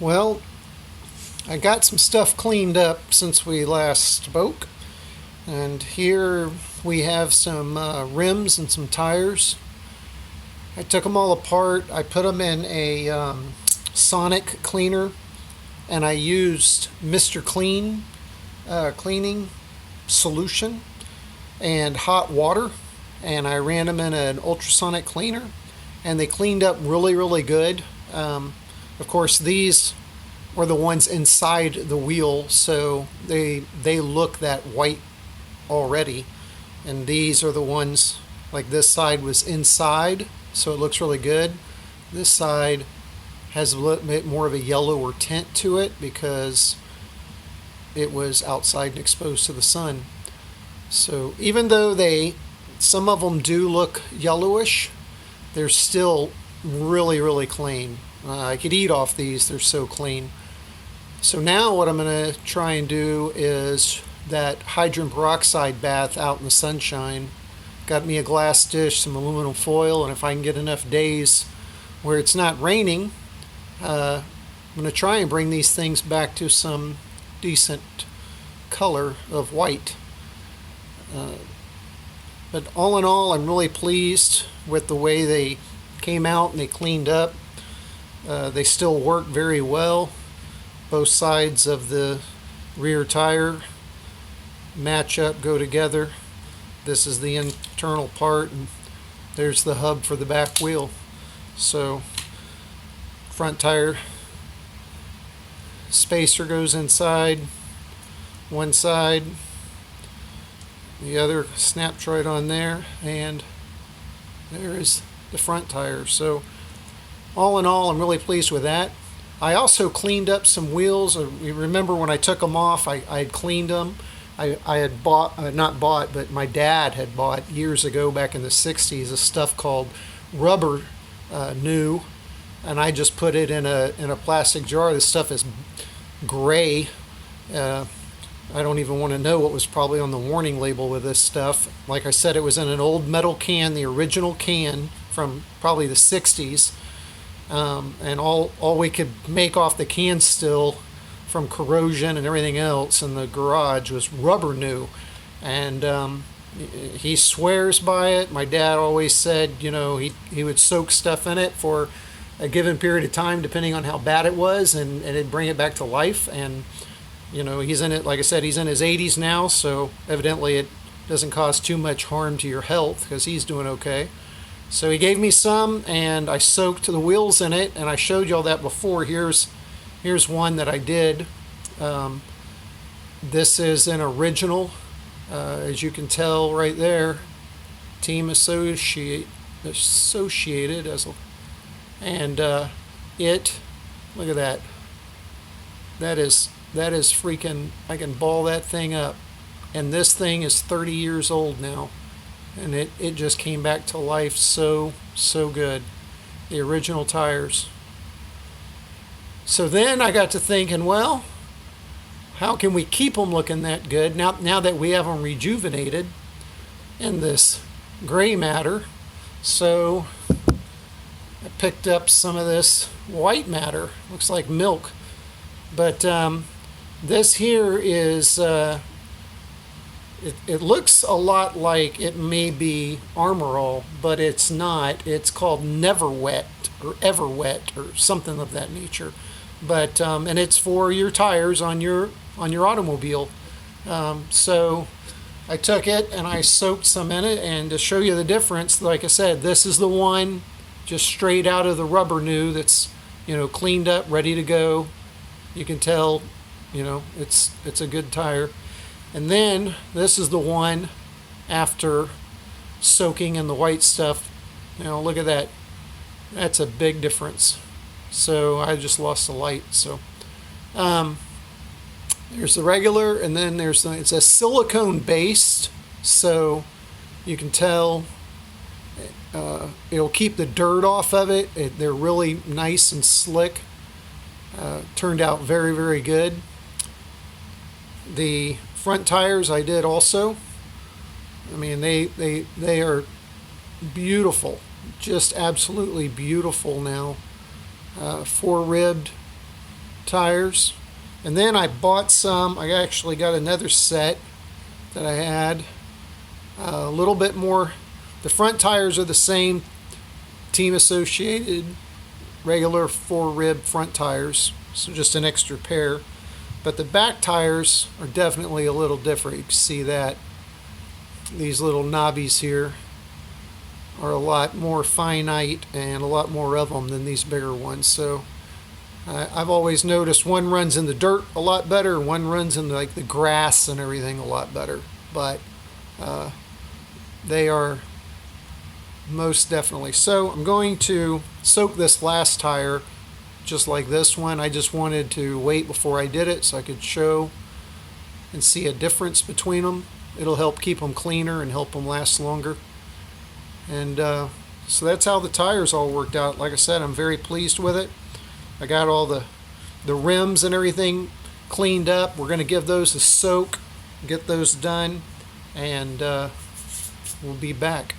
Well, I got some stuff cleaned up since we last spoke, and here we have some rims and some tires. I took them all apart. I put them in a sonic cleaner, and I used Mr. Clean cleaning solution and hot water, and I ran them in an ultrasonic cleaner, and they cleaned up really, really good. Of course, these were the ones inside the wheel, so they look that white already, and these are the ones, like this side was inside, so it looks really good. This side has a little bit more of a yellower tint to it because it was outside and exposed to the sun. So even though some of them do look yellowish, they're still really, really clean. I could eat off these, they're so clean. So now what I'm going to try and do is that hydrogen peroxide bath out in the sunshine. Got me a glass dish, some aluminum foil, and if I can get enough days where it's not raining, I'm going to try and bring these things back to some decent color of white. But all in all, I'm really pleased with the way they came out and they cleaned up. They still work very well. Both sides of the rear tire match up, go together. This is the internal part, and there's the hub for the back wheel. So front tire spacer goes inside one side, the other snaps right on there, and there is the front tire. So all in all, I'm really pleased with that. I also cleaned up some wheels. You remember when I took them off, I had cleaned them. I had not bought, but my dad had bought years ago back in the 60s a stuff called rubber new, and I just put it in a plastic jar. This stuff is gray. I don't even want to know what was probably on the warning label with this stuff. Like I said, it was in an old metal can, the original can from probably the 60s. And all we could make off the can still from corrosion and everything else in the garage was rubber new. And he swears by it. My dad always said, he would soak stuff in it for a given period of time depending on how bad it was, and it'd bring it back to life. And he's in it, like I said, he's in his 80s now, so evidently it doesn't cause too much harm to your health because he's doing okay. So he gave me some, and I soaked the wheels in it, and I showed you all that before. Here's one that I did. This is an original, as you can tell right there, Team Associated as a, and it, look at that. That is freaking, I can ball that thing up. And this thing is 30 years old now. And it just came back to life so good. The original tires. So then I got to thinking, well, how can we keep them looking that good now that we have them rejuvenated in this gray matter? So I picked up some of this white matter. Looks like milk. But this here is... It looks a lot like it may be Armor All, but it's not. It's called Never Wet or Ever Wet or something of that nature. But and it's for your tires on your automobile. So I took it and I soaked some in it, and to show you the difference, like I said, this is the one just straight out of the rubber new that's cleaned up, ready to go. You can tell, it's a good tire. And then this is the one after soaking in the white stuff. Look at that. That's a big difference. So I just lost the light. So there's the regular, and then it's a silicone based, so you can tell it'll keep the dirt off of it. They're really nice and slick. Turned out very, very good. The front tires I did also. I mean, they are beautiful, just absolutely beautiful now. Four ribbed, tires. And then I bought some. I actually got another set that I had. A little bit more. The front tires are the same, Team Associated, regular 4-rib front tires, so just an extra pair. But the back tires are definitely a little different. You can see that. These little knobbies here are a lot more finite and a lot more of them than these bigger ones. So I've always noticed one runs in the dirt a lot better, and one runs in like the grass and everything a lot better. But they are most definitely. So I'm going to soak this last tire just like this one. I just wanted to wait before I did it so I could show and see a difference between them. It'll help keep them cleaner and help them last longer. And so that's how the tires all worked out. Like I said, I'm very pleased with it. I got all the rims and everything cleaned up. We're going to give those a soak, get those done, and we'll be back.